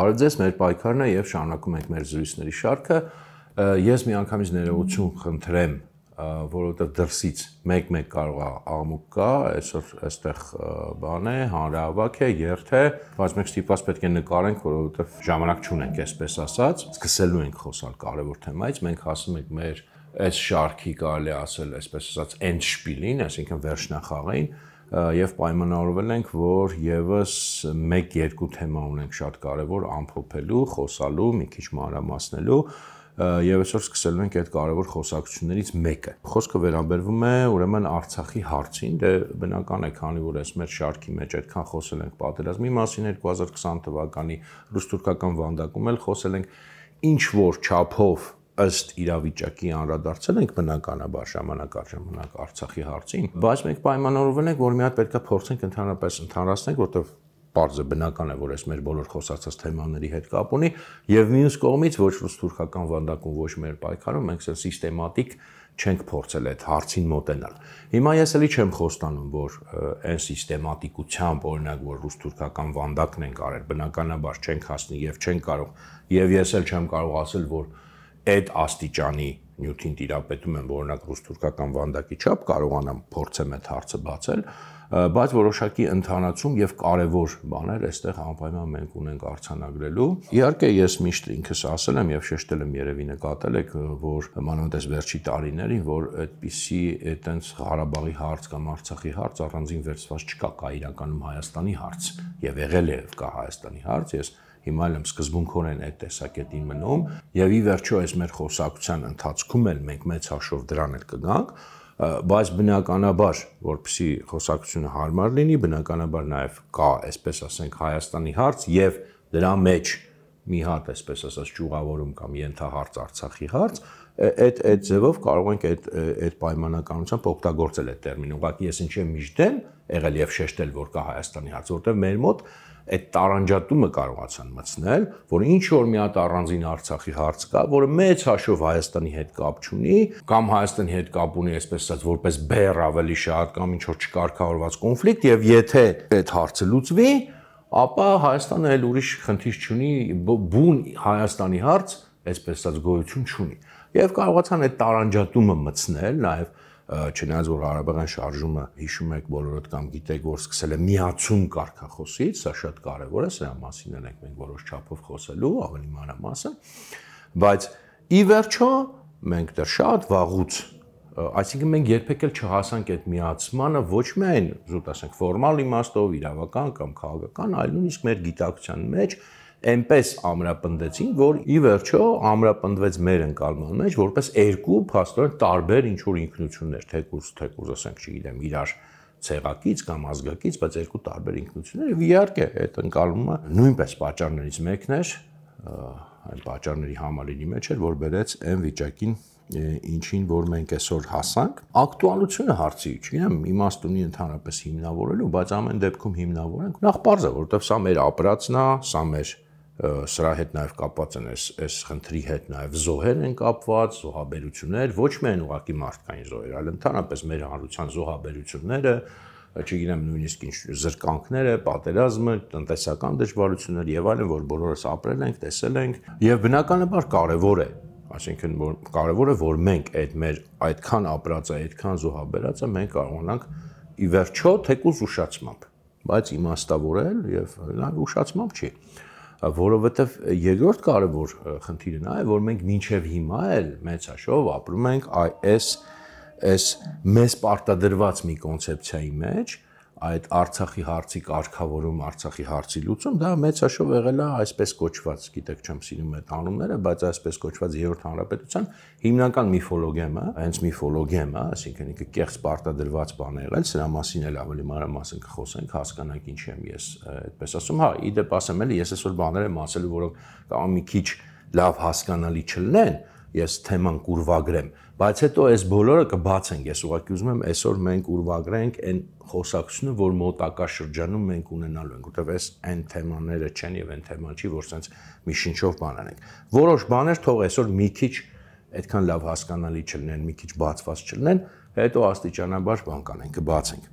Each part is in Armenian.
Բարև ձեզ, մեր պայքարն է եւ շարունակում ենք մեր զրույցների շարքը։ Ես միանգամից ներողություն խնդրեմ, որովհետեւ դրսից մեկ-մեկ կարող է աղմուկ կա, այսօր այստեղ բան է, հանրահավաք է, երթ է, բայց մենք ստիպված պետք է նկարենք, որովհետեւ ժամանակ չունենք, այսպես ասած, սկսելու ենք խոսալ կարևոր թեմայից, մենք հասնում ենք մեր այս շարքի կարելի ասել, այսպես ասած, endspielին, այսինքն վերջնախաղին, եւ պայմանավորվել ենք, որ եւս 1-2 թեմա ունենք շատ կարեւոր ամփոփելու, խոսալու, մի քիչ մանրամասնելու եւ այսօր սկսելու ենք այդ կարեւոր խոսակցություններից մեկը։ Խոսքը վերաբերվում է ուրեմն Արցախի հարցին, դե բնական է, քանի որ այս մեր շարքի մեջ այդքան խոսել ենք պատերազմի մասին 2020 թվականի ռուս-թուրքական վանդակում էլ խոսել ենք, ինչ որ չափով ըստ իրավիճակի անդրադարձել ենք բնականաբար ժամանակ առ ժամանակ Արցախի հարցին, բայց մենք պայմանավորվել ենք, որ մի հատ պետք է փորձենք ընդհանրապես ընդհանրացնենք, որտեղ պարզ է բնական է, որ այս մեր բոլոր խոսացած թեմաների հետ կապ ունի, եւ մյուս կողմից ոչ ռուս-թուրքական վանդակում, ոչ մեր պայքարում մենք սիստեմատիկ չենք փորձել այդ հարցին մոտենալ։ Հիմա ես էլի չեմ խոստանում, որ այն սիստեմատիկությամբ, օրինակ, որ ռուս-թուրքական վանդակն ենք արել, բնականաբար չենք հասնի եւ չենք կարող, եւ ես էլ չեմ կարող ասել, որ այդ աստիճանի նյութին տիրապետում եմ, օրինակ ռուս-թուրքական վանդակի չափ կարողանամ փորձեմ այդ հարցը բացել, բայց որոշակի ընդհանրացում եւ կարեւոր բաներ այստեղ անպայման մենք ունենք արձանագրելու։ Իհարկե ես միշտ ինքս ասել եմ եւ շեշտել եմ, երևի նկատել եք, որ մանավանդ վերջի տարիներին, որ այդպիսի այտենց Ղարաբաղի հարց կամ Արցախի հարց առանձին վերցված չկա, կա իրականում Հայաստանի հարց եւ եղել է կա Հայաստանի հարց, ես հիմա եմ սկզբունքորեն այդ տեսակետին մնում եւ ի վերջո այս մեր խոսակցության ընթացքում էլ մենք մեծ հաշվով դրան էլ կգանք, բայց բնականաբար, որպեսզի խոսակցությունը հարմար լինի, բնականաբար նաեւ կա, այսպես ասենք, Հայաստանի հարց եւ դրա մեջ մի հատ, այսպես ասած, ճյուղավորում կամ ենթահարց Արցախի հարց, այդ ձևով կարող ենք այդ պայմանականությամբ օգտագործել այդ տերմինը։ Ուղղակի ես ինչի եմ միշտ դեմ եղել եւ շեշտել, որ կա Հայաստանի հարց, որտեղ մեր մոտ այդ տարանջատումը կարողացան մտցնել, որ ինչ որ մի հատ առանձին Արցախի հարց կա, որը մեծ հաշվով Հայաստանի հետ կապ չունի, կամ Հայաստանի հետ կապ ունի, այսպես ասած, որպես բեռ ավելի շատ կամ ինչ որ չկարգավորված կոնֆլիկտ, եւ եթե այդ հարցը լուծվի, ապա Հայաստանը այլ ուրիշ խնդիր չունի, բուն Հայաստանի հարց, այսպես ասած, գոյություն չունի։ Եվ կարողացան այդ տարանջատումը մտցնել, նաեւ չնայած որ Ղարաբաղյան շարժումը հիշում եք բոլորդ կամ գիտեք, որ սկսել է միացում կարգախոսից, սա շատ կարևոր է, սրա մասին ենք մենք որոշ չափով խոսելու, ավելի մանրամասն, բայց ի վերջո մենք դեռ շատ վաղուց, այսինքն մենք երբեք էլ չհասանք այդ միացմանը ոչ միայն, զուտ ասենք, ֆորմալ իմաստով, իրավական կամ քաղաքական, այլ նույնիսկ մեր գիտակցության մեջ այնպես ամրապնդեցին, որ ի վերջո ամրապնդվեց մեր ընկալման մեջ որպես երկու փաստորեն տարբեր ինչ-որ ինքնություններ, թեկուզ ասենք, չգիտեմ, իրար ցեղակից կամ ազգակից, բայց երկու տարբեր ինքնություններ եւ իհարկե այդ ընկալումը նույնպես պատճառներից մեկն էր, այն պատճառների համալիրի մեջ էր, որ բերեց այն վիճակին, ինչին որ մենք այսօր հասանք։ Ակտուալությունը հարցի, չգիտեմ, իմաստ ունի ընդհանրապես հիմնավորելու, բայց ամեն դեպքում հիմնավորենք։ Նախ պարզ է, որովհետեւ սա մեր ապրածն է, սա մեր սրա հետ նաև կապված են այս խնդրի հետ նաև զոհեր են կապված, զոհաբերություններ, ոչ միայն ուղղակի մարդկային զոհեր, այլ ընդհանրապես մեր հանրության զոհաբերությունները, չգիտեմ, նույնիսկ ինչ զրկանքները, պատերազմը, տնտեսական դժվարություններ եւ այլն, որ բոլորս ապրել ենք, տեսել ենք, եւ բնականաբար կարեւոր է, այսինքն որ կարեւոր է, որ մենք այդ մեր այդքան ապրածը, այդքան զոհաբերածը մենք կարողանանք ի վերջո թեկուզ ուշացմամբ, բայց իմաստավորել եւ նաեւ ուշացմամբ չի, որովհետև երկրորդ կարևոր խնդիրը նա է, որ մենք մինչև հիմա էլ մեծ հաշվով ապրում ենք այս մեզ պարտադրված մի կոնցեպցիայի մեջ, այդ Արցախի հարցի կարգավորում, Արցախի հարցի լուծում, դա մեծ հաշվով եղել է այսպես կոչված, գիտեք, չեմ սիրում այդ անունները, բայց այսպես կոչված երրորդ հանրապետության հիմնական միֆոլոգիա, հենց միֆոլոգիա, այսինքն ինքը կեղծ պարտադրված բան է եղել, սրա մասին էլ ավելի մանրամասն կխոսենք, հասկանանք ինչի եմ ես այդպես ասում, հա, իդեպ ասեմ էլի, ես այսօր բաներ եմ ասելու, որոնք կամ մի քիչ լավ հասկանալի չլինեն, ես թեման կուրվագրեմ, բայց հետո այս բոլորը կբացենք, ես ուղղակի ուզում եմ այսօր մենք ուրվագրենք այն խոսակցությունը, որ մոտակա շրջանում մենք ունենալու ենք, որտեղ այս այն թեմաները չեն եւ այն թեման չի, որ sense մի շնչով բան անենք։ Որոշ բաներ թող այսօր մի քիչ այդքան լավ հասկանալի չլինեն, մի քիչ բացված չլինեն, հետո աստիճանաբար բան կանենք, կբացենք։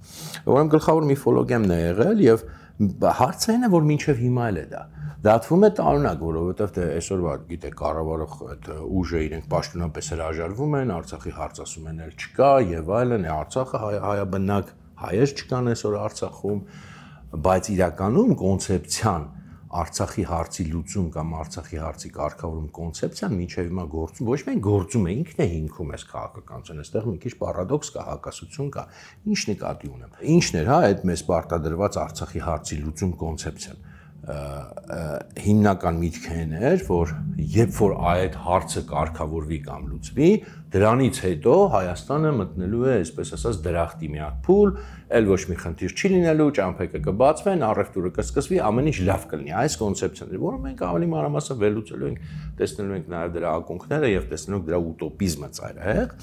Ուրեմն գլխավոր միֆոլոգիան է եղել եւ Հարցը այն է, որ մինչև հիմա էլ է դա։ Դատվում է տարօրինակ, որովհետև դե այսօրվա գիտեք կառավարող այդ ուժը իրենք պաշտոնապես հրաժարվում են, Արցախի հարց ասում են էլ չկա եւ այլն, Արցախը հայաբնակ հայեր չկան այսօր Արցախում, բայց իրականում կոնցեպցիան Արցախի հարցի լուծում կամ Արցախի հարցի կարգավորում կոնցեպցիան մինչև հիմա գործում, ոչ միայն գործում է, ինքն է հիմքում այս քաղաքականությունը, այստեղ մի քիչ պարադոքս կա, հակասություն կա, ինչ նկատի ունեմ։ Ինչն էր, հա, այդ մեզ պարտադրված Արցախի հարցի լուծում կոնցեպցիան։ Հիմնական միտքը այն էր, որ երբ որ այդ հարցը կարգավորվի կամ լուծվի, դրանից հետո Հայաստանը մտնելու է, այսպես ասած, դրախտի միակ փուլ, էլ ոչ մի խնդիր չի լինելու, ճամփեքը կբացվեն, առևտուրը կսկսվի, ամեն ինչ լավ կլինի։ Այս կոնցեպցիան, որը մենք ավելի մանրամասն վերլուծելու ենք, տեսնելու ենք նաև դրա ակունքները եւ տեսնելու ենք դրա ուտոպիզմը ծայրահեղ։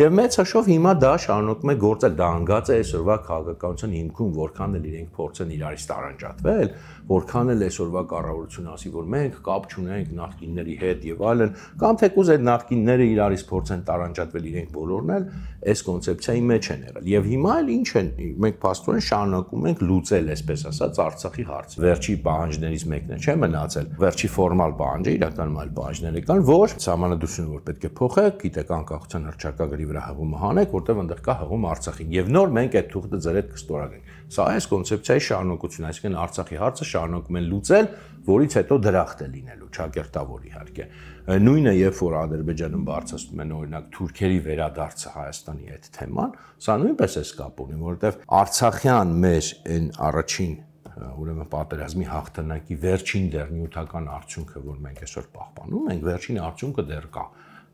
Եվ մեծ հաշվով հիմա դա շարունակում է գործել, դա անգած է այսօրվա քաղաքականության հիմքում, որքան էլ իրենք փորձեն իրարից տարանջատվել, որքան էլ այսօրվա կառավարությունը ասի, որ մենք կապ չունենք նախկինների հետ եւ այլն, կամ թեկուզ այդ նախկինները իրարից փորձեն տարանջատվել իրենք բոլորն էլ այս կոնցեպցիայի մեջ են եղել։ Եվ հիմա էլ ինչ են, մենք փաստորեն շարունակում ենք լուծել, այսպես ասած, Արցախի հարցը։ Վերջի պահանջներից մեկն է, չէ՞ մնացել։ Վերջի ֆորմալ պահանջը իրականում այլ պահանջներ կան, որ համանadrությունը որ պետք է փոխեք, գիտեք անկախության հռչակագրի վրա հղումը հանեք, որտեղ այնտեղ կա հղում Արցախին։ Եվ նոր մենք այդ թուղթը ձեր հետ կստորագրենք։ Սա այս կոնցեպցիայի շարունակությունն է, այսինքն Արցախի հարցը շարունակում են լուծել, որից հետո դրախտ է լինելու, ճակերտավոր իհարկե։ Նույնը երբ որ Ադրբեջանում բարձրացնում են օրինակ թուրքերի վերադարձը Հայաստանի այդ թեման, սա նույնպես է կապ ունի, որովհետև Արցախյան մեր այն առաջին ուրեմն պատերազմի հաղթանակի վերջին դեռ նյութական արդյունքը, որ մենք այսօր պահպանում ենք, վերջին արդյունքը դեռ կա։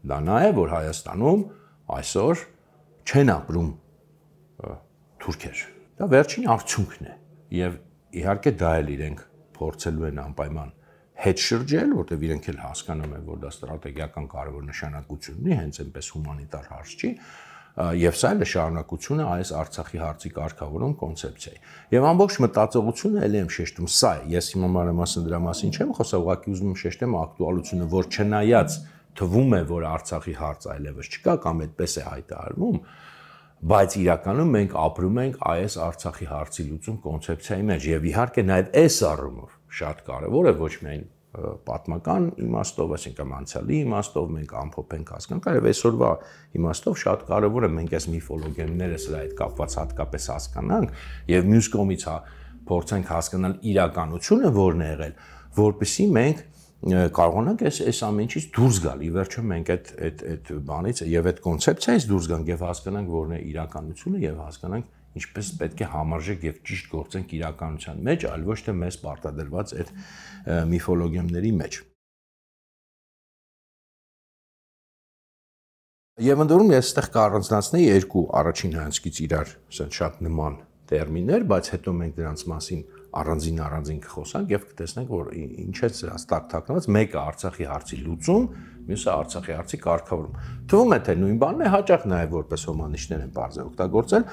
Դա նա է, որ Հայաստանում այսօր չեն ապրում թուրքեր։ Դա վերջին արդյունքն է։ Եվ իհարկե դա էլ իրենք փորձելու են անպայման հետ շրջել, որտեղ իրենք էլ հասկանում են, որ դա ստրատեգիական կարևոր նշանակություն ունի, հենց այնպես հումանիտար հարց չի, եւ սա էլ է շարունակությունը այս Արցախի հարցի կարգավորում կոնցեպցիայի։ Եվ ամբողջ մտածողությունը ելի եմ շեշտում, սա է, ես հիմա մանրամասն դրա մասին չեմ խոսա, ուղղակի ուզում եմ շեշտեմ ակտուալությունը, որ չնայած թվում է, որ Արցախի հարց այլևս չկա կամ այդպես է հայտարարվում, բայց իրականում մենք ապրում ենք այս Արցախի հարցի լուծում կոնցեպցիայի մեջ եւ իհարկե նաեւ այս առումով շատ կարեւոր է ոչ միայն պատմական իմաստով, այսինքն անցյալի իմաստով մենք ամփոփենք հասկանանք, այլ այսօրվա իմաստով շատ կարեւոր է մենք այս միֆոլոգիաները սրա հետ կապված հատկապես հասկանանք եւ մյուս կողմից փորձենք հասկանալ իրականությունը որն է եղել, որպեսզի մենք կարողանանք այս ամեն ինչից դուրս գալ, ի վերջո մենք այդ բանից եւ այդ կոնցեպցիայից դուրս գանք եւ հասկանանք որն է իրականությունը եւ հասկանանք ինչպես պետք է համարժեք եւ ճիշտ գործենք իրականության մեջ, այլ ոչ թե մեզ պարտադրված այդ միֆոլոգիաների մեջ։ Եվ ընդորում ես այստեղ կառանձնացնեի երկու առաջին հայացքից իրար շատ նման տերմիններ, բայց հետո մենք դրանց մասին առանձին կխոսանք եւ կտեսնենք, որ ինչ է սրանց տակ թաքնված, մեկը Արցախի հարցի լուծում, մյուսը Արցախի հարցի կարգավորում։ Թվում է թե նույն բանն է, հաճախ նաեւ որպես հոմանիշներ են բարձր օգտագործել,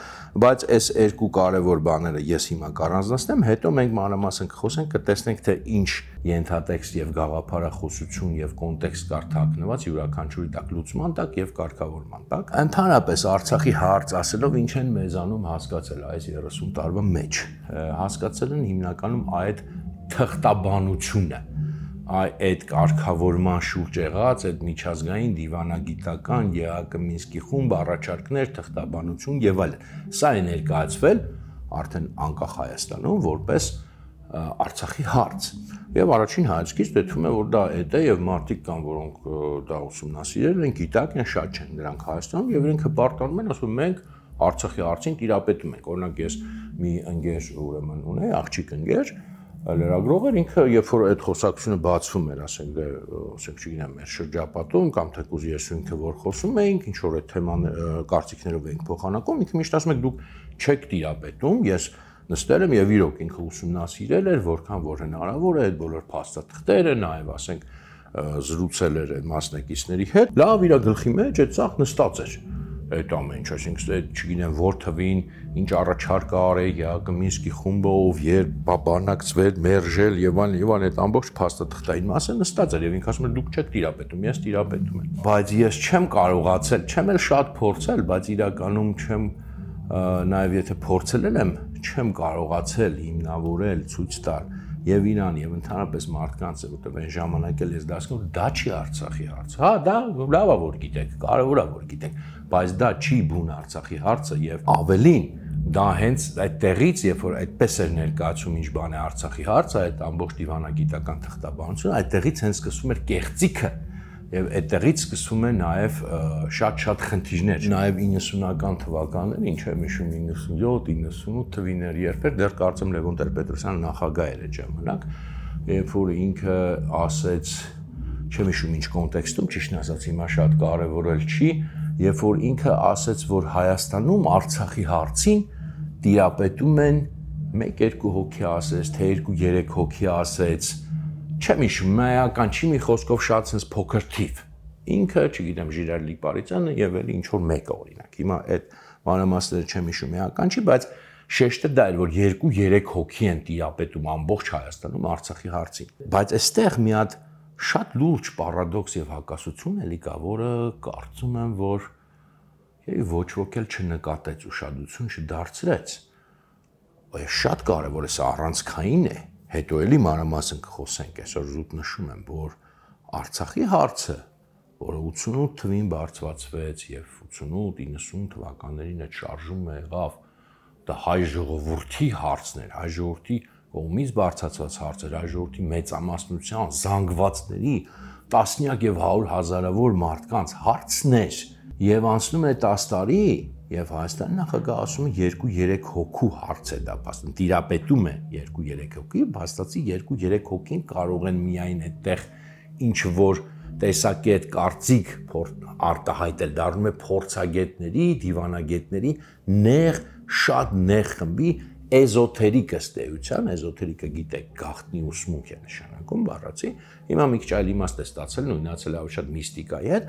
բայց այս երկու կարևոր բաները ես հիմա կառանձնացնեմ, հետո մենք մանրամասն կխոսենք, կտեսնենք թե ինչ ենթատեքստ եւ գաղափարախոսություն եւ կոնտեքստ կար թաքնված յուրաքանչյուրի տակ լուծման տակ եւ կարգավորման տակ։ Ընդհանրապես Արցախի հարց ասելով ինչ են մեզանում հասկացել այս 30 տարվա մեջ։ Հասկացել են հիմնականում այդ թղթաբանությունը, այդ կարգավորման շուրջ եղած այդ միջազգային դիվանագիտական ԵԱԿ Մինսկի խումբ առաջարկներ, թղթաբանություն եւ այլն։ Սա է ներկայացվել արդեն անկախ Հայաստանում որպես Արցախի հարց։ Եվ առաջին հայացքից դեթվում է, որ դա է եւ մարդիկ կան, որոնք դա ուսումնասիրել են, գիտակ են, շատ չեն նրանք Հայաստանում եւ իրենք հպարտանում են, ասում մենք Արցախի հարցին տիրապետում ենք։ Օրինակ ես մի ընկեր ուրեմն ունեի, աղջիկ ընկեր, լրագրող էր, ինքը երբ որ այդ խոսակցությունը բացվում էր, ասենք դե, ասենք չգիտեմ, մեր շրջապատում կամ թեկուզ ես ու ինքը որ խոսում էինք, ինչ որ այդ թեման կարծիքներով էինք փոխանակում, ինքը միշտ ասում է դուք չեք տիրապետում, ես նստել եմ եւ իրոք ինքը ուսումնասիրել էր, որքան որ հնարավոր է այդ բոլոր փաստաթղթերը, նաեւ ասենք զրուցել էր այդ մասնակիցների հետ, լավ իր գլխի մեջ այդ ցախ նստած էր այդ ամեն ինչ, այսինքն չգիտեմ որ թվին ինչ առաջարկ արել ԵԱԿ Մինսկի խումբով, երբ բանակցվել, մերժել եւ այլն այդ ամբողջ փաստաթղթային մասը նստած էր եւ ինքը ասում էր դուք չեք տիրապետում, ես տիրապետում եմ։ Բայց ես չեմ կարողացել, չեմ էլ շատ փորձել, բայց իրականում չեմ նաեւ եթե փորձել եմ, չեմ կարողացել հիմնավորել, ցույց տալ եւ Իրան եւ ընդհանրապես մարդկանց, որտեղ այն ժամանակ էլ ես դասում որ դա չի Արցախի հարցը։ Հա, դա լավ է որ գիտեք, կարևոր է որ գիտեք, բայց դա չի բուն Արցախի հարցը եւ ավելին դա հենց այդտեղից, երբ որ այդպես էր ներկայացում ինչ բան է Արցախի հարցը, այդ ամբողջ դիվանագիտական թղթաբանությունը, այդտեղից հենց սկսում էր կեղծիքը եւ այդտեղից սկսում է նաեւ շատ խնդիրներ։ Նաեւ 90-ական թվականներին, ինչ եմ հիշում 97-98 թվականներ, երբ էր դեռ կարծեմ Լևոն Տեր-Պետրոսյանը նախագահ էր այդ ժամանակ, երբ որ ինքը ասեց, չեմ հիշում ինչ կոնտեքստում, ճիշտն ասած հիմա շատ կարեւորել չի, երբ որ ինքը ասեց, որ Հայաստանում Արցախի հարցին տիրապետում են 1-2 հոգի ասեց, թե 2-3 հոգի ասեց, չեմ հիշում, միական չի մի խոսքով շատ sense փոքր թիվ։ Ինքը, չգիտեմ, Ժիրայր Լիպարիցյանը եւ էլ ինչ որ մեկը օրինակ։ Հիմա այդ մանրամասները չեմ հիշում, միական չի, բայց շեշտը դա էր, որ 2-3 հոգի են տիրապետում ամբողջ Հայաստանում Արցախի հարցին։ Բայց այստեղ մի հատ շատ լուրջ պարադոքս եւ հակասություն էլի կա, որը կարծում եմ, որ ոչ ոք էլ չնկատեց, ուշադրություն չդարձրեց։ Այս շատ կարևոր է, սա առանցքային է։ Հետո էլի մանրամասն կխոսենք, այսօր զուտ նշում եմ, որ Արցախի հարցը, որը 88 թվականին բարձրացվեց եւ 88-90 թվականներին այդ շարժումը եղավ, դա հայ ժողովրդի հարցն էր, հայ ժողովրդի կողմից բարձրացված հարցեր, հայ ժողովրդի մեծամասնության զանգվածների տասնյակ եւ 100 հազարավոր մարդկանց հարցն էր եւ անցնում է 10 տարի եւ Հայաստանի նախագահ ասում է 2-3 հոգու հարց է դա, բացի տիրապետում է 2-3 հոգի, բաստացի 2-3 հոգին կարող են միայն այդտեղ ինչ որ տեսակետ կարծիք արտահայտել, դառնում է փորձագետների, դիվանագետների նեղ, շատ նեղ խմբի էզոթերիկ ըստ էության, էզոթերիկը գիտեք, գաղտնի ուսմունք է նշանակում բառացի, հիմա մի քիչ այլ իմաստ է ստացել, նույնացել է շատ միստիկայի հետ,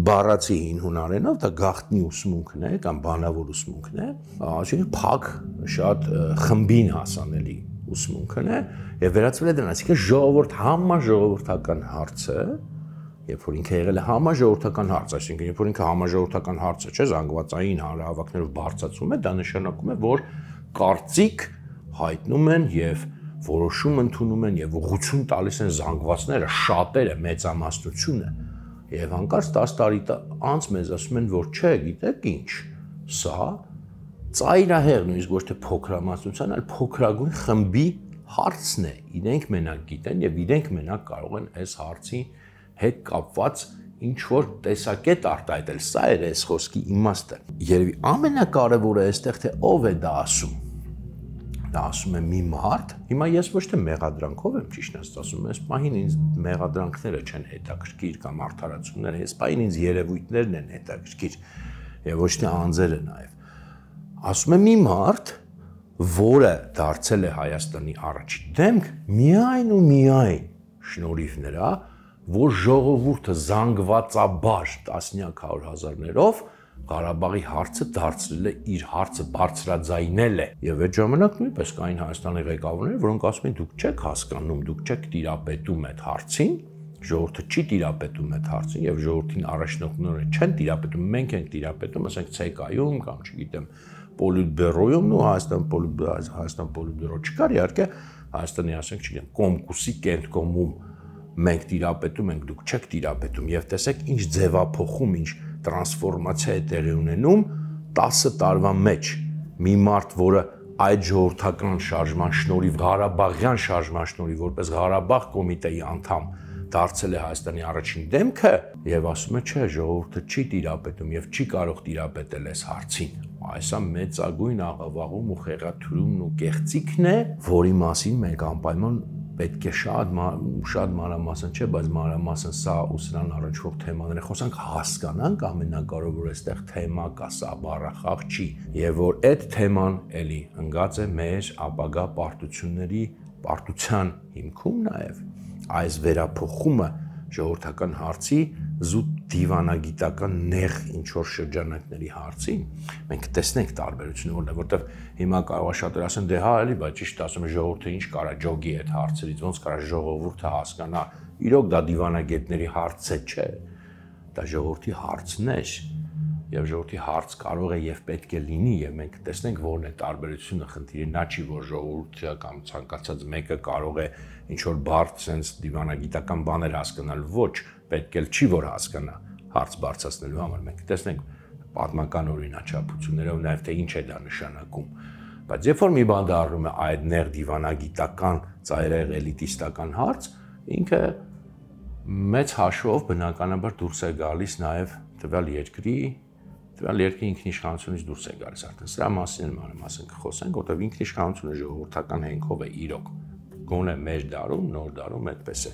բառացի հին հունարենով դա գաղտնի ուսմունքն է կամ բանավոր ուսմունքն է, այսինքն փակ, շատ խմբին հասանելի ուսմունքն է եւ վերածվել է դրանից, այսինքն ժողովուրդ համաժողովրդական հարցը, երբ որ ինքը եղել է համաժողովրդական հարց, այսինքն երբ որ ինքը համաժողովրդական հարցը չէ, զանգվածային հանրահավաքներով բարձրացում է, դա նշանակում է, որ կարծիք հայտնում են եւ որոշում ընդունում են եւ ուղղություն տալիս են զանգվածները, շատերը, մեծամասնությունը եւ հանկարծ 10 տարի անց մեզ ասում են, որ չէ, գիտեք ինչ, սա ծայրահեղ նույնիսկ ոչ թե փոքրամասնության, այլ փոքրագույն խմբի հարցն է, իրենք մենակ գիտեն եւ իրենք մենակ կարող են այս հարցի հետ կապված ինչ որ տեսակետ արտահայտել, սա էր այս խոսքի իմաստը։ Երևի ամենակարևորը այստեղ թե ով է դա ասում։ Դա ասում է մի մարդ, հիմա ես ոչ թե մեղադրանքով եմ ճիշտ ասում, այս պահին ինձ մեղադրանքները չեն հետաքրքիր կամ արդարացումները, այս պահին ինձ երևույթներն են հետաքրքիր եւ ոչ թե անձերը նաեւ։ Ասում է մի մարդ, որը դարձել է Հայաստանի առաջին դեմք, միայն ու միայն շնորհիվ նրա, որ ժողովուրդը զանգվածաբար տասնյակ 100 հազարներով Ղարաբաղի հարցը դարձրել է իր հարցը բարձրաձայնել է եւ այդ ժամանակ նույնպես կային Հայաստանի ղեկավարներ, որոնք ասում են դուք չեք հասկանում, դուք չեք տիրապետում այդ հարցին, ժողովուրդը չի տիրապետում այդ հարցին եւ ժողովրդին առաջնորդները չեն տիրապետում, մենք ենք տիրապետում, ասենք ՑԿ-ում կամ չգիտեմ Պոլիտբյուրոյում ու Հայաստան Պոլիտբյուրո չկար իհարկե Հայաստանի ասենք չգիտեմ Կոմկուսի կենտկոմում մենք տիրապետում ենք, դուք չեք տիրապետում եւ տեսեք ինչ ձևափոխում, ինչ տրանսֆորմացիա է տեղի ունենում 10 տարվա մեջ մի մարդ, որը այդ ժողովրդական շարժման շնորհիվ Ղարաբաղյան շարժման շնորհիվ որպես Ղարաբաղ կոմիտեի անդամ դարձել է Հայաստանի առաջին դեմքը եւ ասում է չէ, ժողովուրդը չի տիրապետում եւ չի կարող տիրապետել այս հարցին։ Այսա մեծագույն աղավաղում ու խեղաթյուրումն ու կեղծիքն է, որի մասին մենք անպայման պետք է շատ մանրամասն չէ, բայց մանրամասն սա ու սրան առնչվող թեմաները խոսանք հասկանանք, ամենակարևորը այստեղ թեմա կա, սա բառախաղ չի, եւ որ այդ թեման էլի ընկած է մեր ապագա պարտության հիմքում նաեւ այս վերափոխումը ժողովրդական հարցի զուտ դիվանագիտական նեղ ինչ-որ շրջանակների հարցին, մենք տեսնենք տարբերությունը, որտեղ հիմա կարող է շատերը ասեն, դե հա էլի, բայց ճիշտ ասում եմ, ժողովուրդը ինչ կարա ջոգի այդ հարցերից, ոնց կարա ժողովուրդը հասկանա, իրոք դա դիվանագետների հարց չէ, դա ժողովրդի հարցն է, եւ ժողովրդի հարց կարող է եւ պետք է լինի եւ մենք տեսնենք որն է տարբերությունը խնդիրը նա չի որ ժողովուրդը կամ ցանկացած մեկը կարող է ինչ որ բարդ sense դիվանագիտական բաներ հասկանալ ոչ պետք է չի որ հասկանա հարց բարձրացնելու համար մենք տեսնենք պատմական օրինաչափություններով նաեւ թե ինչ է դա նշանակում բայց երբ որ մի բան դառնում է այդ ներ դիվանագիտական ծայրահեղ էլիտիստական հարց ինքը մեծ հաշվով բնականաբար դուրս է գալիս նաեւ տվյալ երկրի ինքնիշխանությունից դուրս է գալիս արդեն սրա մասին մանրամասն կխոսենք որտեղ ինքնիշխանությունը ժողովրդական հենքով է իրոք գոնե մեր դարում նոր դարում այդպես է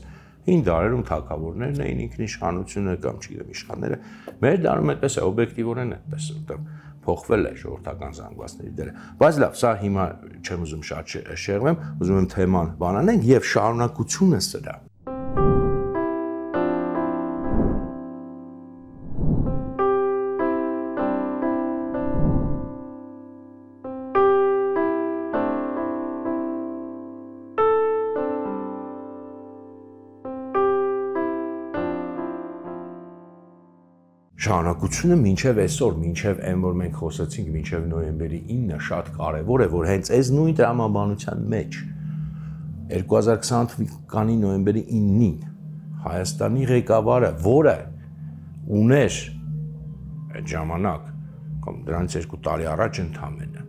հին դարերում թագավորներն էին ինքնիշխանությունը կամ չգիտեմ իշխանները մեր դարում այդպես է օբյեկտիվորեն այդպես որտեղ փոխվել է ժողովրդական զանգվածների դերը բայց լավ սա հիմա չեմ ուզում շատ շեղվեմ ուզում եմ թեման բանանենք եւ շարունակությունը սրա Շարունակությունը մինչև այսօր, մինչև այն որ մենք խոսեցինք, մինչև նոյեմբերի 9-ը շատ կարևոր է, որ հենց այս նույն տրամաբանության մեջ 2020 թվականի նոյեմբերի 9-ին Հայաստանի ղեկավարը, որը ուներ այդ ժամանակ կամ դրանից 2 տարի առաջ ընդամենը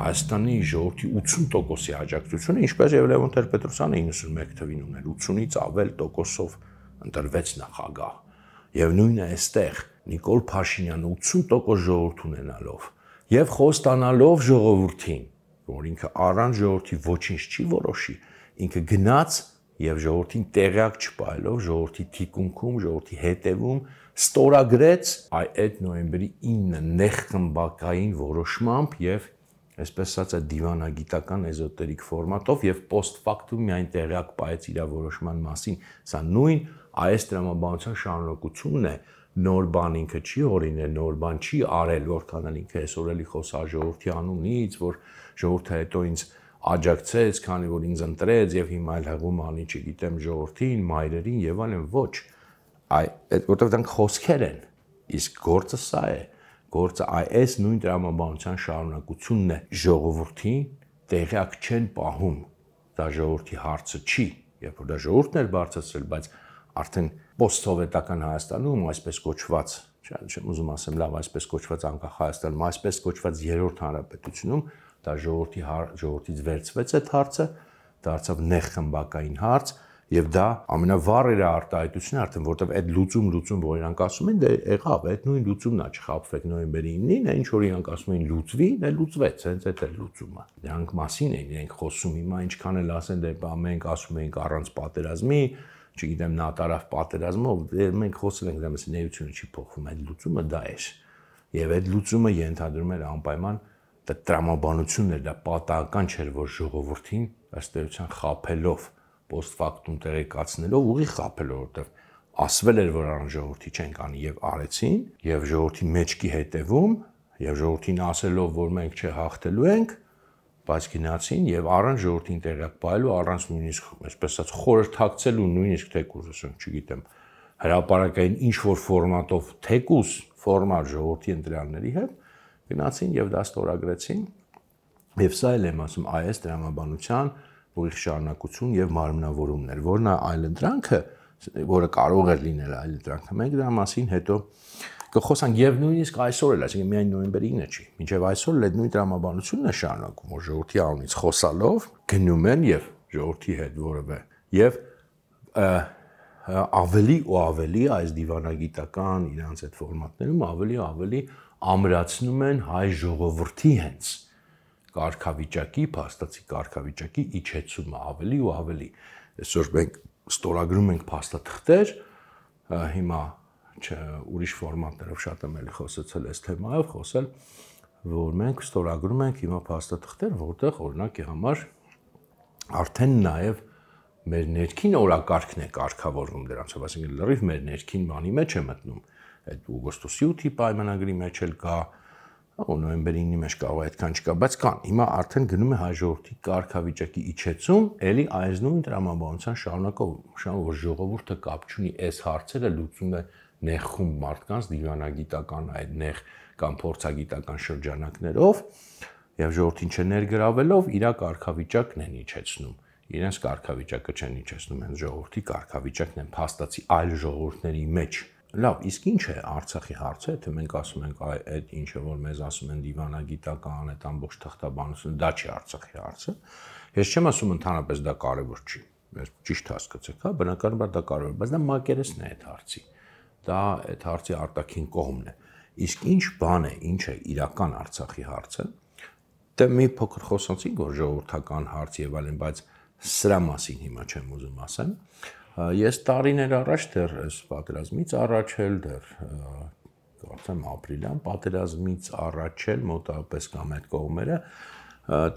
Հայաստանի ժողովրդի 80%-ի աջակցությունը, ինչպես եւ Լևոն Տեր-Պետրոսյանը 91 թվին ուներ 80-ից ավել տոկոսով ընտրվեց նախագահ Եվ նույնը այստեղ Նիկոլ Փաշինյանը 80% ժողովուրդ ունենալով եւ խոստանալով ժողովրդին, որ ինքը առանց ժողովրդի ոչինչ չի որոշի, ինքը գնաց եւ ժողովրդին տեղյակ չպայելով, ժողովրդի թիկունքում, ժողովրդի հետևում ստորագրեց այդ նոյեմբերի 9 նեղխմբակային որոշմամբ եւ այսպես ասած դիվանագիտական էզոտերիկ ֆորմատով եւ post factum միայն տեղյակ պայեց իր որոշման մասին, սա նույն այս տրամաբանության շարունակությունն է նոր բան ինքը չի օրինել նոր բան չի արել որքան էլ ինքը այսօր էլի խոսա ժողովրդի անունից որ ժողովուրդը հետո ինձ աջակցեց քանի որ ինձ ընտրեց եւ հիմա էլ հղում անի չգիտեմ ժողովրդին մայրերին եւ այլն ոչ այդ որտեղ դրանք խոսքեր են իսկ գործը սա է գործը այս նույն տրամաբանության շարունակությունն է ժողովրդին տեղյակ չեն պահում դա ժողովրդի հարցը չի երբ որ դա ժողովուրդն էր բարձրացրել բայց արդեն post-սովետական Հայաստանում այսպես կոչված, չեմ ուզում ասեմ լավ, այսպես կոչված անկախ Հայաստանում, այսպես կոչված երրորդ հանրապետությունում դա ժողովրդից վերցվեց այդ հարցը, դարձավ նեղխմբակային հարց եւ դա ամենավառերը արտահայտությունն է արդեն որտեւ այդ լուծում որ իրանք ասում են դե եղավ այդ նույն լուծումն է չխաբվեք նոյեմբերի 9-ին ինչ որ իրանք ասում են լուծվի դա լուծվեց հենց այդ է լուծումը դրանք մասին են իրենք խոսում հիմա ինչքան էլ ասեն դե մենք ասում ենք առանց պատերազմի չգիտեմ նա տարավ պատերազմով մենք խոսել ենք դրանից նեյությունը չի փոխվում այդ լուծումը դա է եւ այդ լուծումը ենթադրում էր անպայման տրամաբանությունն էր դա պատահական չէր որ ժողովրդին ըստ էության խափելով post factum տեղեկացնելով ուղի խափելով որտեվ ասվել էր որ առանց ժողովրդի չեն կանի եւ արեցին եւ ժողովրդի մեջքի հետևում եւ ժողովրդին ասելով որ մենք չհաղթելու ենք բայց գնացին եւ առանց ժողովրդին տեղյակ պահելու առանց նույնիսկ այսպես ասած խորհրդակցելու նույնիսկ թեկուզ ասենք չգիտեմ հրապարակային ինչ որ ֆորմատով թեկուզ ֆորմալ ժողովրդի ընտրյալների հետ գնացին եւ դա ստորագրեցին եւ սա էլ եմ ասում այս դրամաբանության ուղիղ շարունակություն եւ մարմնավորումներ որն է այլընտրանքը որը կարող է լինել այլընտրանքը մենք դրա մասին հետո կխոսանք եւ նույնիսկ այսօր էլ այսինքն միայն նոյեմբերի 9-ը չի մինչեւ այսօր էլ այդ նույն տրամաբանությունն է շարունակում որ ժողովրդի անունից խոսալով գնում են եւ ժողովրդի հետ որևէ եւ ավելի ու ավելի այս դիվանագիտական իրանց այդ ֆորմատներում ավելի ամրացնում են հայ ժողովրդի հենց կարգավիճակի փաստացի կարգավիճակի իջեցումը ավելի ու ավելի այսօր մենք ստորագրում ենք փաստաթղթեր հիմա ուրիշ ֆորմատներով շատ եմ էլի խոսեցել այս թեմայով խոսել որ մենք ստորագրում ենք հիմա փաստաթղթեր որտեղ օրինակի համար արդեն նաև մեր ներքին օրակարգն է կարգավորվում դրանցով այսինքն լրիվ մեր ներքին բանի մեջ է մտնում այդ օգոստոսի 8-ի պայմանագրի մեջ էլ կա նոյեմբերի 9-ի մեջ կարող է այդքան չկա բայց կան հիմա արդեն գնում է հայ ժողովրդի կարգավիճակի իջեցում էլի այս նույն տրամաբանության շարունակով որ ժողովուրդը կապ չունի այս հարցերը լուծում է նեղ խումբ մարդկանց դիվանագիտական այդ նեղ կամ փորձագիտական շրջանակներով եւ ժողովրդին չներգրավելով իր կարգավիճակն են իջեցնում։ Իրենց կարգավիճակը չեն իջեցնում, հենց ժողովրդի կարգավիճակն են փաստացի այլ ժողովուրդների մեջ։ Լավ, իսկ ինչ է Արցախի հարցը, թե մենք ասում ենք այդ ինչը որ մեզ ասում են դիվանագիտական, այդ ամբողջ թղթաբանությունը, դա չի Արցախի հարցը։ Ես չեմ ասում ընդհանրապես դա կարևոր չի։ Ճիշտ հասկացեք, հա, բնականաբար դա կարևոր, բայց դա մակերեսն է այդ հարցի։ Դա այդ հարցի արտաքին կողմն է։ Իսկ ինչ բան է, ինչ է իրական Արցախի հարցը, դե մի փոքր խոսացինք, որ ժողովրդական հարց եւ այլն, բայց սրա մասին հիմա չեմ ուզում ասեմ։ Ես տարիներ առաջ դեռ այս պատերազմից առաջ էլ դեռ կարծեմ ապրիլյան պատերազմից առաջ էլ մոտավորապես կամ այդ կողմերը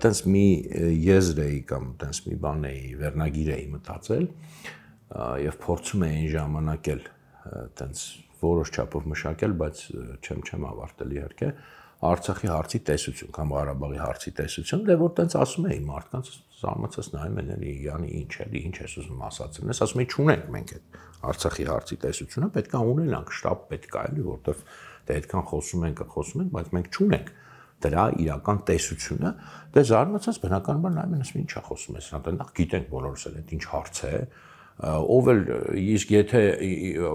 տենց մի եզր էի կամ տենց մի բան էի վերնագիր էի մտածել եւ փորձում էի այն ժամանակ էլ տենց որոշ չափով մշակել, բայց չեմ ավարտել իհարկե Արցախի հարցի տեսություն կամ Ղարաբաղի հարցի տեսություն, դե որ տենց ասում էի մարդկանց զարմացած նայում են էլի յանի ինչ էլի ինչ ես ուզում ասացել ես ասում էի չունենք մենք այդ Արցախի հարցի տեսությունը պետք է ունենանք շտապ պետք է էլի որտեվ դե այդքան խոսում ենք, բայց մենք չունենք դրա իրական տեսությունը դե զարմացած բնականաբար նայում են ասում ինչա խոսում ես նա գիտենք բոլորս էլ այդ ինչ հարց է ով էլ իսկ եթե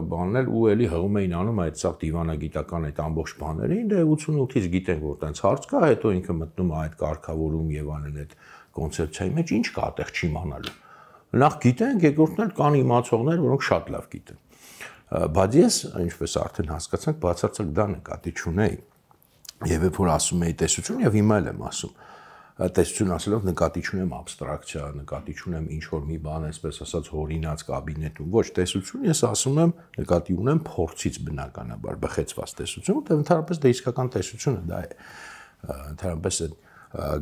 բանել ու էլի հղում էին անում այդ սա դիվանագիտական այդ ամբողջ բաներին դե 88-ից գիտենք որ տենց հարց կա հետո ինքը մտնում է այդ կարգավորում եւ անեն այդ կոնցեպցիայի մեջ ինչ կա այդտեղ չիմանալու նախ գիտենք երկրորդն էլ կան իմացողներ որոնք շատ լավ գիտեն բայց ես ինչպես արդեն հասկացանք բացարձակ դա նկատի չունեի եւ երբ որ ասում էի տեսություն եւ հիմա էլ եմ ասում տեսություն ասելով նկատի չունեմ абստրակցիա, նկատի չունեմ ինչ որ մի բան, այսպես ասած հորինած կաբինետում, ոչ տեսություն, ես ասում եմ նկատի ունեմ փորձից բնականաբար բխեցված տեսություն, որտեղ ընդհանրապես դա իսկական տեսությունը դա է։ Ընդհանրապես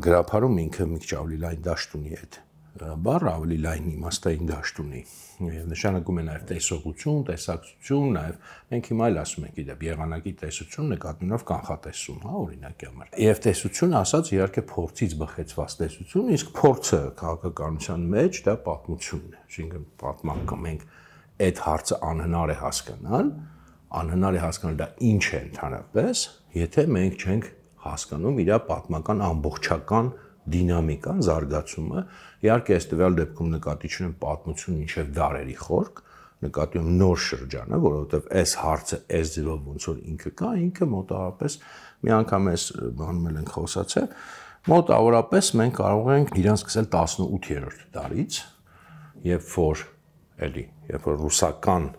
գրափարում ինքը մի քիչ ավելի լայն դաշտ ունի այդ բառը ավելի լայն իմաստային դաշտ ունի եւ նշանակում է նաեւ տեսողություն, տեսակցություն, նաեւ մենք հիմա էլ ասում ենք իդեպ եղանակի տեսություն նկատմամբ կանխատեսում, հա, օրինակի համար։ Եվ տեսությունը ասած իհարկե փորձից բխեցված տեսություն, իսկ փորձը քաղաքականության մեջ դա պատմությունն է, այսինքն պատմական մենք այդ հարցը անհնար է հասկանալ դա ինչ է ընդհանրապես, եթե մենք չենք հասկանում իր պատմական ամբողջական դինամիկան, զարգացումը, իհարկե այս տվյալ դեպքում նկատի չունեմ պատմություն մինչև դարերի խորք, նկատի ունեմ նոր շրջանը, որովհետև այս հարցը այս ձևով ոնց որ ինքը կա, ինքը մոտավորապես մի անգամ այս բանում ենք խոսացել, մոտավորապես մենք կարող ենք իրան սկսել 18-րդ դարից, երբ որ ռուսական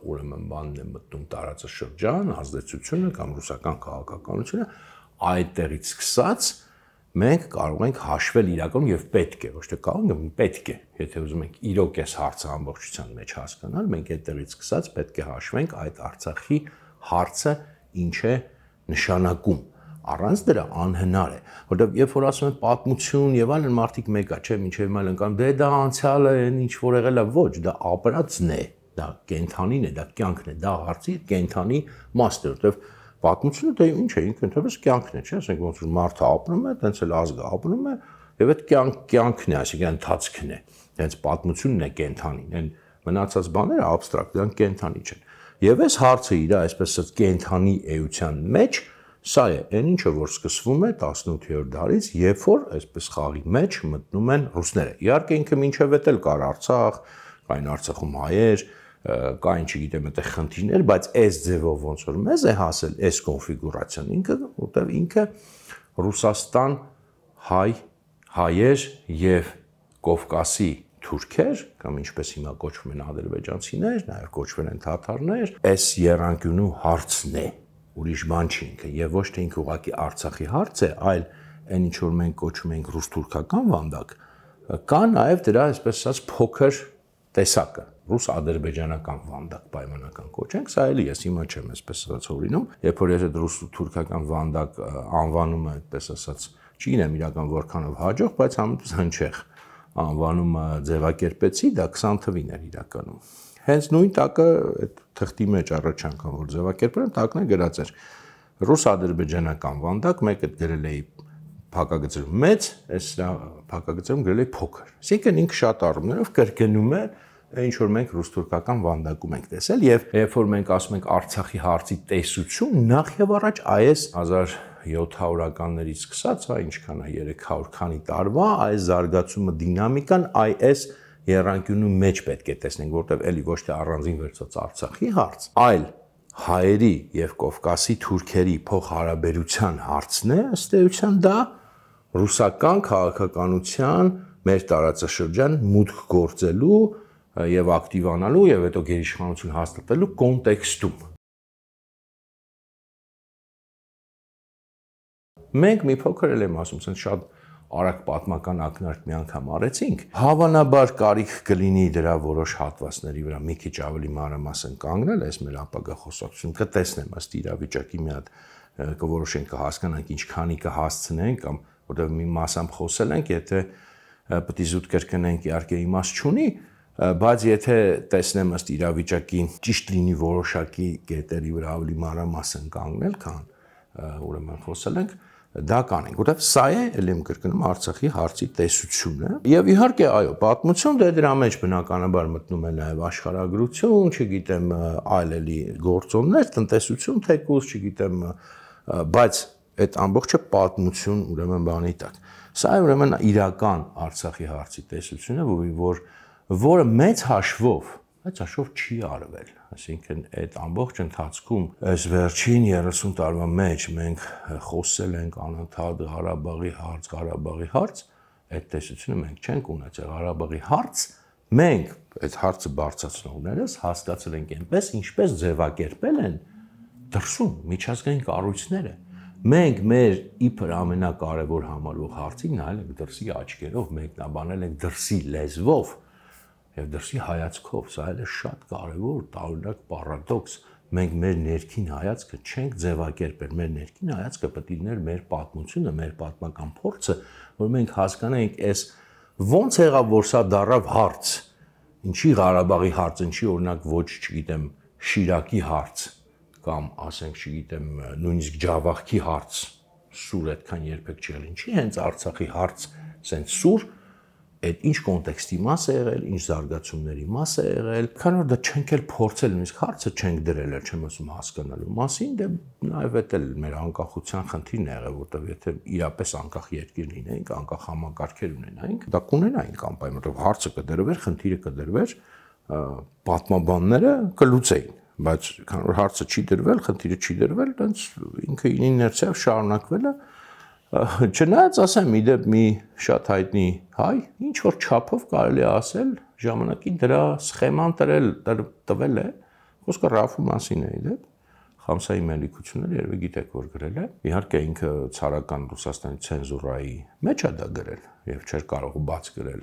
ուրեմն բանն է մտնում տարածաշրջան, ազդեցությունը կամ ռուսական քաղաքականությունը այդտեղից սկսած մենք կարող ենք հաշվել իրականում եւ պետք է, ոչ թե կարող ենք, պետք է, եթե ուզում ենք իրոք այս հարցը ամբողջության մեջ հասկանալ, մենք այդտեղից սկսած պետք է հաշվենք այդ Արցախի հարցը ինչ է նշանակում։ Առանց դրա անհնար է, որովհետեւ երբ որ ասում են պատմություն եւ այլն մարդիկ մեկա, չէ, ինչեւ այլն կան, դե դա անցյալը են ինչ որ եղել է, ոչ, դա ապրածն է, դա կենթանին է, դա կյանքն է, դա հարցի կենթանի մասն է, որովհետեւ պատմությունը դա ինչ է, ինքը ընդհանրապես կյանքն է, չէ՞, ասենք ոնց որ մարդը ապրում է, տենց էլ ազգը ապրում է, եւ այդ կյանքն է, այսինքն ընթացքն է։ Հենց պատմությունն է կենթանին, այն մնացած բաները абստրակտ, դրանք կենթանի չեն։ Եվ այս հարցը իր այսպես ասած կենթանի էության մեջ սա է, այն ինչը որ սկսվում է 18-րդ դարից, երբ որ այսպես խաղի մեջ մտնում են ռուսները։ Իհարկե ինքը մինչև էլ կար Արցախ, կային Արցախում հայեր, կային, չգիտեմ, այդտեղ խնդիրներ, բայց այս ձևով ոնց որ մեզ է հասել այս կոնֆիգուրացիան ինքը, որտեղ ինքը Ռուսաստան հայեր եւ Կովկասի թուրքեր, կամ ինչպես հիմա կոչվում են ադրբեջանցիներ, նաեւ կոչվել են թաթարներ, այս եռանկյունու հարցն է, ուրիշ բան չի ինքը, եւ ոչ թե ինքը ուղղակի Արցախի հարց է, այլ այն ինչ որ մենք կոչում ենք ռուս-թուրքական վանդակ, կա նաեւ դրա այսպես ասած փոքր տեսակը ռուս-ադրբեջանական վանդակ պայմանական կոչենք, սա էլի ես հիմա չեմ այսպես ասած հորինում, երբ որ ես այդ ռուս-թուրքական վանդակ անվանումը այդպես ասած չգիտեմ իրական որքանով հաջող, բայց համընթացանչեղ անվանումը ձևակերպեցի, դա 20 թվին էր իրականում։ Հենց նույն տակը այդ թղթի մեջ առաջ անգամ որ ձևակերպել եմ, տակն է գրած էր ռուս-ադրբեջանական վանդակ, մեկը գրել էի փակագծերում մեծ, այս փակագծերում գրել էի փոքր։ Այսինքն ինքը շատ առումներով կրկնում է ինչ որ մենք ռուս-թուրքական վանդակում ենք տեսել եւ երբ որ մենք ասում ենք Արցախի հարցի տեսություն, նախ եւ առաջ այս 1700-ականներից սկսած, ինչքան է 300 քանի տարվա, այս զարգացումը դինամիկան այս երանգյունու մեջ պետք է տեսնենք, որտեղ էլի ոչ թե առանձին վերցած Արցախի հարց, այլ հայերի եւ Կովկասի թուրքերի փոխհարաբերության հարցն է, ըստ էության դա ռուսական քաղաքականության մեր տարածաշրջան մուտք գործելու եւ ակտիվանալու եւ հետո գերիշխանություն հաստատելու կոնտեքստում։ Մենք մի փոքր էլ եմ ասում, ասենք շատ արագ պատմական ակնարկ մի անգամ արեցինք, հավանաբար կարիք կլինի դրա որոշ հատվածների վրա մի քիչ ավելի մանրամասն կանգնել, այս մեր ապագա խոսակցություն կտեսնեմ ըստ իրավիճակի մի հատ կորոշենք կհասկանանք ինչքանի կհասցնենք կամ որտեղ մի մասամբ խոսել ենք, եթե պետք է զուտ կրկնենք իհարկե իմաստ չունի, բայց եթե տեսնեմ ըստ իրավիճակի ճիշտ լինի որոշակի կետերի վրա ավելի մանրամասն կանգնել, քան ուրեմն խոսել ենք, դա կանենք, որտեղ սա է, ելի եմ կրկնում, Արցախի հարցի տեսությունը, եւ իհարկե, այո, պատմություն դե դրա մեջ բնականաբար մտնում է նաեւ աշխարհագրություն, չգիտեմ, այլ էլի գործոններ, տնտեսություն թեկուզ, չգիտեմ, բայց այդ ամբողջը պատմություն ուրեմն բանի տակ։ Սա է ուրեմն իրական Արցախի հարցի տեսությունը, որը մեծ հաշվով չի արվել, այսինքն այդ ամբողջ ընթացքում այս վերջին 30 տարվա մեջ մենք խոսել ենք անընդհատ Ղարաբաղի հարց, այդ տեսությունը մենք չենք ունեցել Ղարաբաղի հարց, մենք այդ հարցը բարձրացնողներս հասկացել ենք այնպես, ինչպես ձևակերպել են դրսում միջազգային կառույցները։ Մենք մեր իբր ամենակարևոր համարվող հարցին նայել ենք դրսի աչքերով, մեկնաբանել ենք դրսի լեզվով եւ դրսի հայացքով, սա էլ է շատ կարևոր, տարօրինակ պարադոքս, մենք մեր ներքին հայացքը չենք ձևակերպել, մեր ներքին հայացքը պետք է լիներ մեր պատմությունը, մեր պատմական փորձը, որ մենք հասկանանք այս ոնց եղավ, որ սա դառավ հարց, ինչի Ղարաբաղի հարց, ինչի օրինակ ոչ, չգիտեմ, Շիրակի հարց կամ ասենք, չգիտեմ, նույնիսկ Ջավախքի հարց, սուր այդքան երբեք չի եղել, ինչի հենց Արցախի հարց, սենց սուր, այդ ինչ կոնտեքստի մաս է եղել, ինչ զարգացումների մաս է եղել, քանի որ դա չենք էլ փորձել, նույնիսկ հարցը չենք դրել, չեմ ասում հասկանալու մասին, դե նաև էդ էլ մեր անկախության խնդիրն է եղել, որտեղ եթե իրապես անկախ երկիր լինեինք, անկախ համակարգեր ունենայինք, դա կունենայինք անպայման, որտեղ հարցը կդրվեր, խնդիրը կդրվեր, պատմաբանները կլուծեին, բայց քանի որ հարցը չի դրվել, խնդիրը չի դրվել, դրանց ինքը իներցիայով շարունակվել է։ Չնայած ասեմ, իդեպ մի շատ հայտնի հայ, ինչ որ չափով կարելի է ասել, ժամանակին դրա սխեման տվել է, խոսքը Ռաֆու մասին է իդեպ, Խամսայի մելիքությունները երևի գիտեք, որ գրել է, իհարկե ինքը ցարական Ռուսաստանի ցենզուրայի մեջ է դա գրել եւ չէր կարող բաց գրել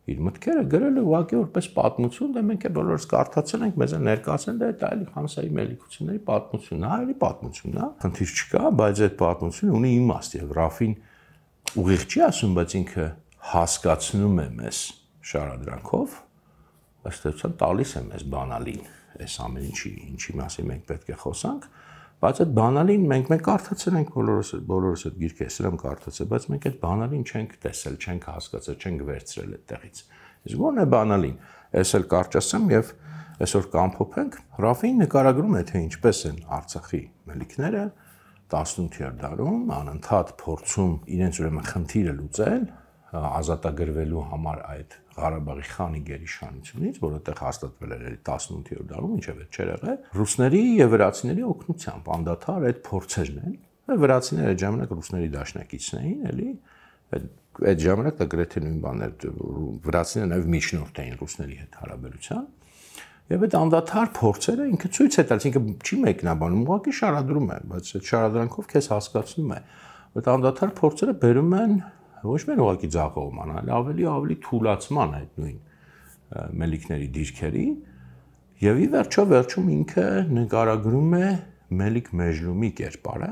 իր մտքերը, գրել է ուղղակի որպես պատմություն, դե մենք բոլորս կարդացել ենք, մեզ ներկայացել դա այլ Խամսայի մելիքությունների պատմությունն է, այլի պատմությունն է, խնդիր չկա, բայց այդ պատմությունը ունի իմաստ եւ Ռաֆին ուղիղ չի ասում, բայց ինքը հասկացնում է մեզ շարադրանքով, ըստ էության տալիս է մեզ բանալին, այս ամեն ինչի մասին մենք պետք է խոսանք, բայց այդ բանալին մենք կարդացել ենք բոլորս այդ գիրքը եմ կարդացել, բայց մենք այդ բանալին չենք տեսել, չենք հասկացել, չենք վերցրել այդտեղից։ Իսկ ո՞րն է բանալին։ Ես էլ կարճ ասեմ եւ այսօր կամփոփենք, Ռաֆին նկարագրում է, թե ինչպես են Արցախի մելիքները 18-րդ դարում անընդհատ փորձում իրենց ուրեմն խնդիրը լուծել, ազատագրվելու համար այդ Ղարաբաղի խանի գերիշխանությունից, որը այդտեղ հաստատվել էր 18-րդ դարում, ինչև չէր եղել, ռուսների եւ վրացիների օգնությամբ անդադար այդ փորձերն են։ Վրացիները այդ ժամանակ ռուսների դաշնակիցն էին, էլի, այդ ժամանակ դա գրեթե նույն բանն էր, վրացիները նաեւ միջնորդ էին ռուսների հետ հարաբերության։ Եվ այդ անդադար փորձերը ինքը ցույց է տալիս, ինքը չի մեկնաբանում, ուղղակի շարադրում է, բայց այդ շարադրանքով քեզ հասկացնում է, որ անդադար փորձերը բերում են ոչ միայն ուղղակի ձախողման, այլ ավելի թուլացման այդ նույն մելիքների դիրքերի, եւ ի վերջում ինքը նկարագրում է Մելիք Մեժլումի կերպարը,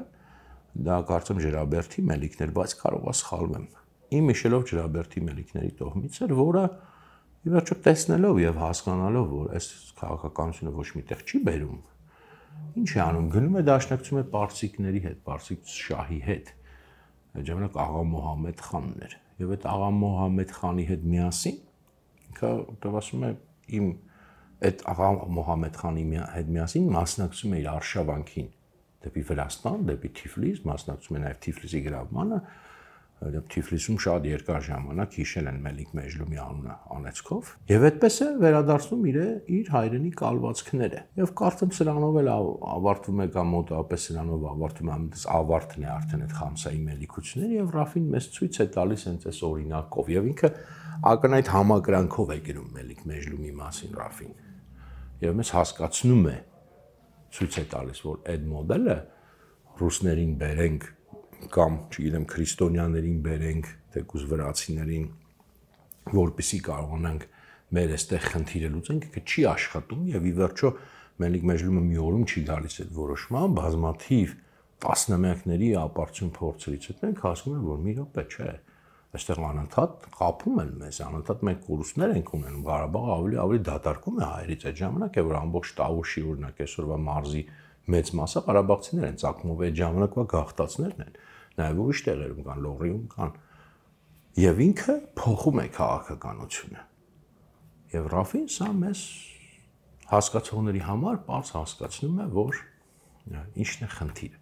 դա կարծեմ Ջրաբերդի մելիքներ, բայց կարող է սխալվեմ։ Իմ հիշելով Ջրաբերդի մելիքների տոհմից էր, որը ի վերջո տեսնելով եւ հասկանալով, որ այս քաղաքականությունը ոչ միտեղ չի բերում, ինչ է անում, գնում է դաշնակցում է պարսիկների հետ, պարսիկ շահի հետ, այդ ժամանակ աղա Մոհամեդ խանն էր, եւ այդ աղա Մոհամեդ խանի հետ միասին ինքը ասում է իմ այդ աղա Մոհամեդ խանի հետ միասին մասնակցում է իր արշավանքին դեպի Վրաստան, դեպի Թիֆլիս, մասնակցում է նաև Թիֆլիսի գրավմանը, Թիֆլիսում շատ երկար ժամանակ հիշել են Մելիք Մեջլումի անունը անեծքով, եւ այդպես է վերադարձնում իր հայրենի կալվածքները։ Եվ կարծեմ սրանով էլ ավարտվում է կամ մոտավորապես սրանով ավարտվում է, ավարտն է արդեն այդ Խամսայի մելիքությունները, եւ Ռաֆին մեզ ցույց է տալիս հենց այս օրինակով, եւ ինքը ակնհայտ համակրանքով է գրում Մելիք Մեջլումի մասին Ռաֆին։ Եվ մեզ հասկացնում է, ցույց է տալիս, որ այդ մոդելը ռուսներին բերենք կամ, չգիտեմ, քրիստոնյաներին բերենք, թեկուզ վրացիներին, որպեսզի կարողանանք մեր այստեղ խնդիրը լուծենք, ինքը չի աշխատում եւ ի վերջո Մելիք Մեջլումը մի օրում չի գալիս այդ որոշման, բազմաթիվ տասնամյակների ապարդյուն փորձերից հետո մենք հասնում ենք, որ մի րոպե չէ, այստեղ անընդհատ կապում են մեզ, անընդհատ մենք կորուստներ ենք ունենում, Ղարաբաղը ավելի դատարկում է հայերից այդ ժամանակ է, որ ամբողջ Տավուշի օրինակ այսօրվա մարզի մեծ մասը ղարաբաղցիներ են, Ծակմով այդ ժամանակվա գաղթածներն են, նաև ուրիշ տեղերում կան, Լոռիում կան, եւ ինքը փոխում է քաղաքականությունը, եւ Ռաֆին սա մեզ հասկացողների համար պարզ հասկացնում է, որ ինչն է խնդիրը,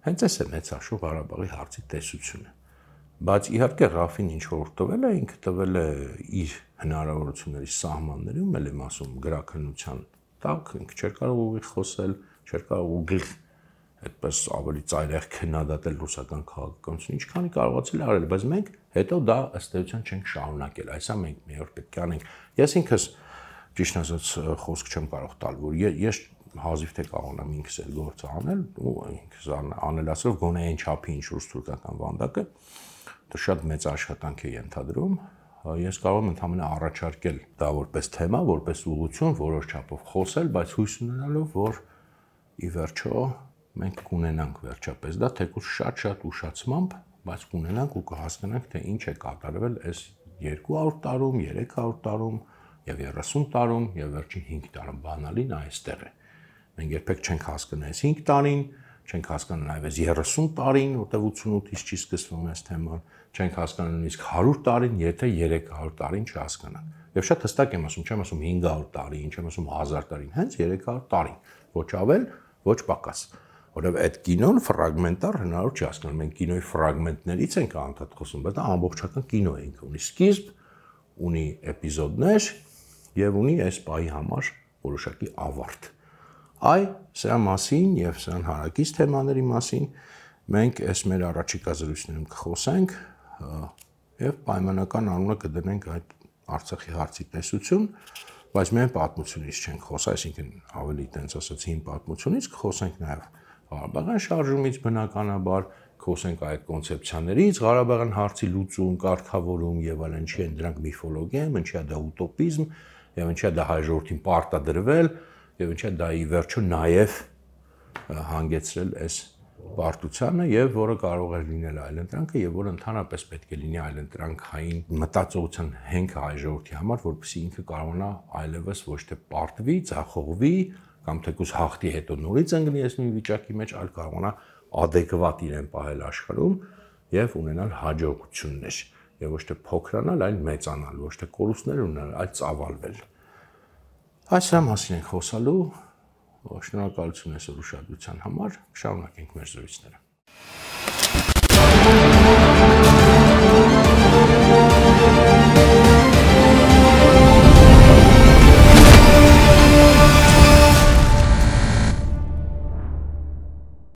հենց այս է մեծաշուռ Ղարաբաղի հարցի տեսությունը, բայց իհարկե Ռաֆին ինչ որ տվել է, ինքը տվել է իր հնարավորությունների սահմաններում, ել եմ ասում գրաքննության տակ, ինքը չէր կարող ուղիղ խոսել, չէր կարող ուղիղ այդպես ավելի ծայրահեղ քննադատել ռուսական քաղաքականությունը, ինչքանի կարողացել արել, բայց մենք հետո դա ըստ էության չենք շարունակել, այսա մենք մի օր պետք է անենք։ Ես ինքս ճիշտ ասած խոսք չեմ կարող տալ, որ ես հազիվ թե կարողանամ ինքս այդ գործը անել, ու ինքս անելացրով գոնե այն չափի ինչ ռուս-թուրքական վանդակը, դա շատ մեծ աշխատանք է ենթադրում։ Ես կարող եմ ընդհանրապես առաջարկել դա որպես թեմա, որպես ուղղություն, որոշ չափով խոսել, բայց հույս ունենալով, որ ի վերջո մենք կունենանք վերջապես դա թեկուզ շատ ուշացմամբ, բայց կունենանք ու կհասկանանք, թե ինչ է կատարվել այս 200 տարում, 300 տարում եւ 30 տարում եւ վերջին 5 տարում բանալին այստեղ է։ Մենք երբեք չենք հասկանա այս 5 տարին, չենք հասկանա նաեւ այս 30 տարին, որտեղ 88-ից չի սկսվում այս թեման, չենք հասկանա նույնիսկ 100 տարին, եթե 300 տարին չհասկանանք։ Եվ շատ հստակ եմ ասում, չեմ ասում 500 տարի, չեմ ասում 1000 տարին, հենց 300 տարին, ոչ ավել, ոչ պակաս։ Որովհետև այդ կինոն ֆրագմենտար հնարավոր չի հասկանալ, մենք կինոյի ֆրագմենտներից ենք անդադ խոսում, բայց դա ամբողջական կինո է, ինքը ունի սկիզբ, ունի էպիզոդներ եւ ունի այս պահի համար որոշակի ավարտ։ Այ սրա մասին եւ սրան հարակից թեմաների մասին մենք այս մեր առաջիկա զրույցներում կխոսենք եւ պայմանական անունը կդնենք այդ Արցախի հարցի տեսություն, բայց մենք պատմությունից չենք խոսա, այսինքն ավելի տենց ասած հին պատմությունից կխոսենք նաեւ Ղարաբաղյան շարժումից բնականաբար, խոսենք այդ կոնցեպցիաներից, Ղարաբաղյան հարցի լուծում, կարգավորում եւ այլն, ինչի են դրանք միֆոլոգիա, ինչի է դա ուտոպիզմ, եւ ինչի է դա հայ ժողովրդին պարտադրվել, եւ ինչի է դա ի վերջո նաեւ հանգեցրել այս պարտությանը եւ որը կարող է լինել այլընտրանքը եւ որը ընդհանրապես պետք է լինի այլընտրանքային մտածողության հենք հայ ժողովրդի համար, որպեսզի ինքը կարողանա այլևս ոչ թե պարտվի, ցախողվի կամ թեկուզ հաղթի հետո նորից ընկնի այս նույն վիճակի մեջ, այլ կարողանա adekvat իրեն պահել աշխարհում եւ ունենալ հաջողություններ եւ ոչ թե փոքրանալ, այլ մեծանալ, ոչ թե կորուստներ ունենալ, այլ ծավալվել։ Այս մասին ենք խոսալու, շնորհակալություն այսօր ուշադրության համար, շարունակենք մեր զրույցները։